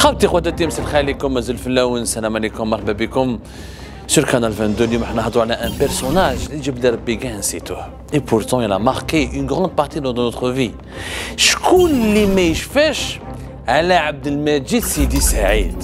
خاوتي خواتاتي مساء عليكم مازال في اللون السلام عليكم مرحبا بكم sur Canal 22 اليوم احنا نهضروا على ان بيرسوناج اللي جبد ربي كاع نسيتوه et pourtant il a marqué une grande partie de notre vie. شكون اللي ما يشفاش على عبد المجيد سيدي سعيد؟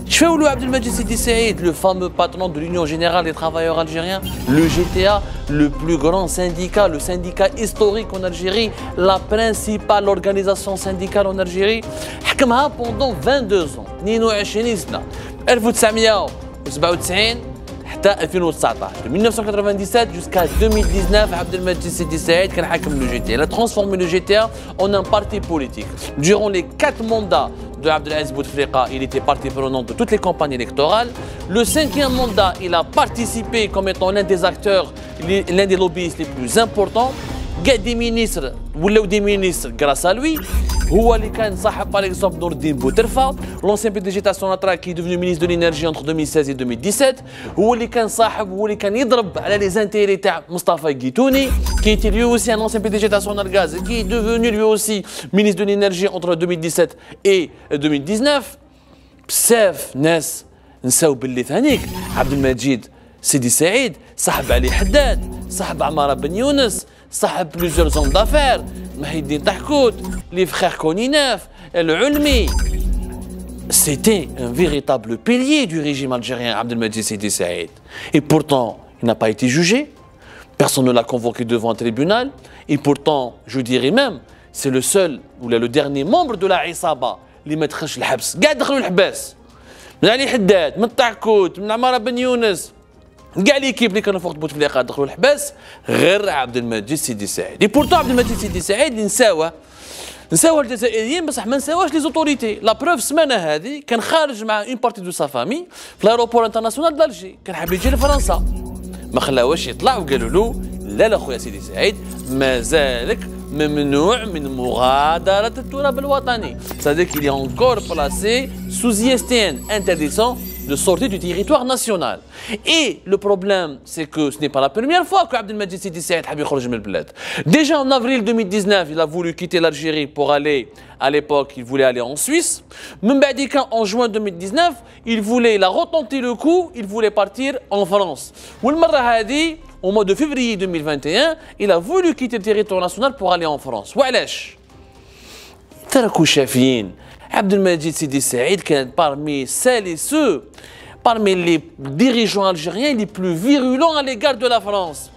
شفاو له عبد المجيد سيدي سعيد, le fameux patron de l'Union Générale des Travailleurs Algériens, le GTA, le plus grand syndicat, le syndicat historique en Algérie, la principale organisation syndicale en Algérie. حكمها pendant 22 ans, 22 سنة, 1997 حتى 2019, de 1997 jusqu'à 2019, عبد المجيد سيدي سعيد كان حاكم le GTA. Il a transformé le GTA en un parti politique. Durant les 4 mandats de Abdelaziz Bouteflika, il était partie prenante de toutes les campagnes électorales. Le 5e mandat, il a participé comme étant l'un des acteurs, l'un des lobbyistes les plus importants. Des ministres, ou des ministres grâce à lui. هو اللي كان صاحب par exemple نور الدين بوترفا, l'ancien PDG de Sonatrach qui est devenu ministre de l'énergie entre 2016 et 2017. هو اللي كان صاحب, هو اللي كان يضرب على les intérêts تاع مصطفى قيتوني qui était lui aussi un ancien PDG de Sonargaz qui est devenu lui aussi ministre de l'énergie entre 2017 et 2019. بزاف ناس نساو باللي ثانيك عبد المجيد سيدي سعيد صاحب علي حداد, صاحب عمارة بن يونس, صاحب plusieurs hommes d'affaires, محي الدين طحكوت, les frères Koninef, العلمي. C'était un véritable pilier du régime algérien, Abdelmajid Sidi Saïd. Et pourtant, il n'a pas été jugé, personne ne l'a convoqué devant un tribunal, et pourtant, je dirais même, c'est le seul, ou le dernier membre de la Isaba, اللي ما دخلش الحبس, قاعد دخلوا الحباس. من علي حداد, من طحكوت, من عمارة بن يونس, كاع ليكيب اللي كانوا فوق بوتفليقه دخلوا الحباس غير عبد المجيد سيدي سعيد. اي بورتو عبد المجيد سيدي سعيد اللي نساوه الجزائريين بصح ما نساوهش لي زوتوريتي. لا بروف السمانه هذه كان خارج مع اون بارتي دو سا فامي في الايروبور انترناسيونال دالجي, كان حاب يجي لفرنسا, ما خلاوهش يطلع وقالوا له لا لا خويا سيدي سعيد مازالك ممنوع من مغادرة التراب الوطني. C'est-à-dire qu'il est encore placé sous ISTN, interdisant de sortir du territoire national. Et le problème, c'est que ce n'est pas la première fois que Abdelmajid Sidi Saïd a يخرج من البلاد. Déjà en avril 2019, il a voulu quitter l'Algérie pour aller, à l'époque, il voulait aller en Suisse. Même en juin 2019, il a retenté le coup, il voulait partir en France. Au mois de février 2021, il a voulu quitter le territoire national pour aller en France. وعلاش؟ تركوا شافيين. Abdelmajid Sidi Saïd كان parmi celles et ceux, parmi les dirigeants algériens les plus virulents à l'égard de la France.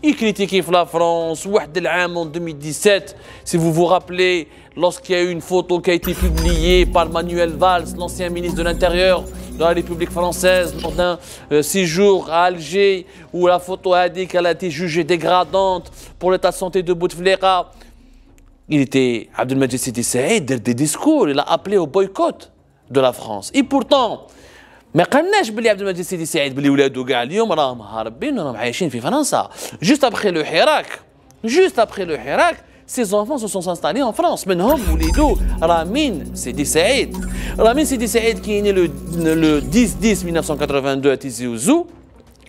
Il critiquait la France, en 2017, si vous vous rappelez, lorsqu'il y a eu une photo qui a été publiée par Manuel Valls, l'ancien ministre de l'Intérieur de la République française, lors d'un séjour à Alger, où la photo a dit qu'elle a été jugée dégradante pour l'état de santé de Bouteflika. Il était, Abdelmajid Sidi Saïd, des discours, il a appelé au boycott de la France. Et pourtant, ما قالناش بلي عبد المجيد سيدي سعيد بلي ولادو كاع اليوم راهم هاربين وراهم عايشين في فرنسا. Juste après le Hirak, ses enfants se sont installés en France. منهم وليدو رامين سيدي سعيد. رامين سيدي سعيد qui est né le 10-10-1982 à Tizi Ouzou.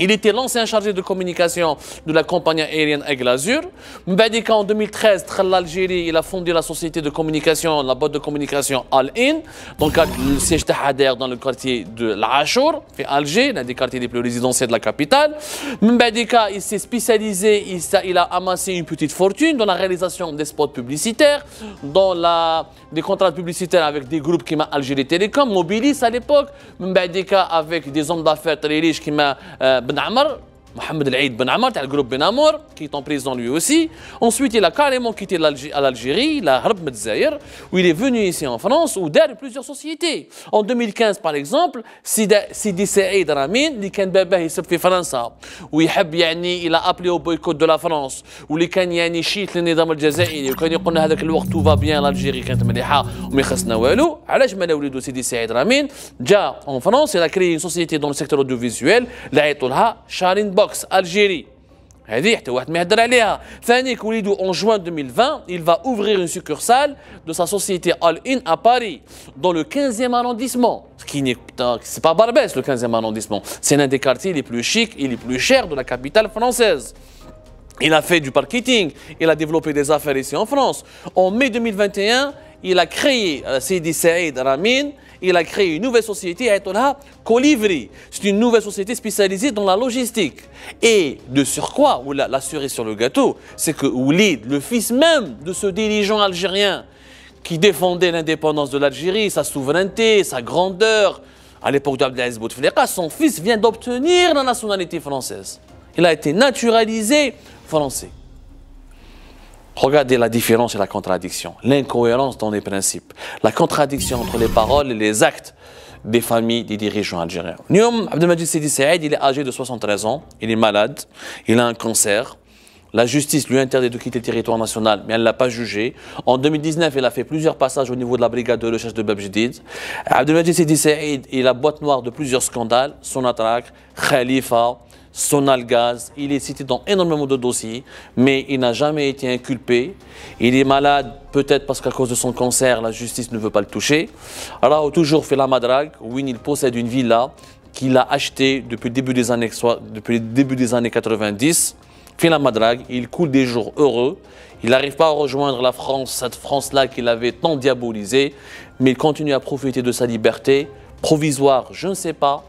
Il était l'ancien chargé de communication de la compagnie aérienne Aigle Azur. En 2013, l'Algérie, il a fondé la société de communication, la boîte de communication Al-In, donc le siège de Hader dans le quartier de l'Achour, à Alger, l'un des quartiers les plus résidentiels de la capitale. Il s'est spécialisé, il a amassé une petite fortune dans la réalisation des spots publicitaires, dans des contrats publicitaires avec des groupes qui m'a Algérie Télécom, Mobilis à l'époque, avec des hommes d'affaires très riches qui m'a Ben Amr, Mohamed El Aïd Ben Amr, le groupe Ben Amour, qui est en prison lui aussi. Ensuite, il a carrément quitté l'Algérie, il a Harb Medzaïr, où il est venu ici en France, où il a plusieurs sociétés. En 2015, par exemple, Sidi Saïd Ramin, qui كان باباه يسب في فرنسا, ويحب يعني il a appelé au boycott de la France, واللي كان يعني شيت للنظام الجزائري, وكان يقول لنا هذاك الوقت tout va bien, l'Algérie كانت مليحة وما يخصنا والو. علاش ما وليدو سيدي سعيد رامين جا en France, il a créé une société dans le secteur audiovisuel, اللي عيطوا لها شارين بوكس Algérie. هذه حتى واحد ما يهدر عليها. ثانيك وليدو en juin 2020, il va ouvrir une succursale de sa société All-In à Paris, dans le 15e arrondissement. C'est pas Barbès le 15e arrondissement, c'est l'un des quartiers les plus chics et les plus chers de la capitale française. Il a fait du marketing, il a développé des affaires ici en France. En mai 2021, il a créé Sidi Saïd Ramin il a créé une nouvelle société, Colivri. C'est une nouvelle société spécialisée dans la logistique. Et de surcroît, ou la cerise sur le gâteau, c'est que Oulid, le fils même de ce dirigeant algérien qui défendait l'indépendance de l'Algérie, sa souveraineté, sa grandeur, à l'époque d'Abdelaziz Bouteflika, son fils vient d'obtenir la nationalité française. Il a été naturalisé français. Regardez la différence et la contradiction, l'incohérence dans les principes, la contradiction entre les paroles et les actes des familles des dirigeants algériens. Niom Abdelmajid Sidi Saïd, il est âgé de 73 ans, il est malade, il a un cancer. La justice lui interdit de quitter le territoire national, mais elle ne l'a pas jugé. En 2019, il a fait plusieurs passages au niveau de la brigade de recherche de Bab Jdid. Abdelmajid Sidi Saïd est la boîte noire de plusieurs scandales, Sonatrach, Khalifa, Sonalgaz, il est cité dans énormément de dossiers, mais il n'a jamais été inculpé. Il est malade, peut-être parce qu'à cause de son cancer, la justice ne veut pas le toucher. Alors, a toujours fait la madrague, où il possède une villa qu'il a achetée depuis le début des années 90. Fait la madrague, il coule des jours heureux. Il n'arrive pas à rejoindre la France, cette France-là qu'il avait tant diabolisée, mais il continue à profiter de sa liberté provisoire, je ne sais pas.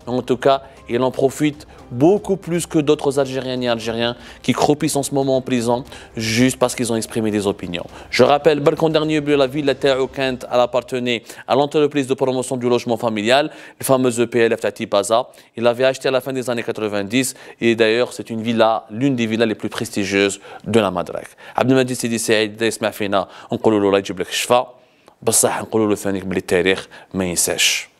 En tout cas, il en profite beaucoup plus que d'autres Algériennes et Algériens qui croupissent en ce moment en prison juste parce qu'ils ont exprimé des opinions. Je rappelle, Balcon dernier, la ville de Taoukent, elle appartenait à l'entreprise de promotion du logement familial, le fameux EPLF Tati Paza. Il l'avait acheté à la fin des années 90 et d'ailleurs, c'est une villa, l'une des villas les plus prestigieuses de la Madrag. Abdelmajid Sidi Saïd, يسمع فينا نقولوا له الله يجيب لك الشفاء بصح نقولوا له ثاني بالتاريخ ما ينساش.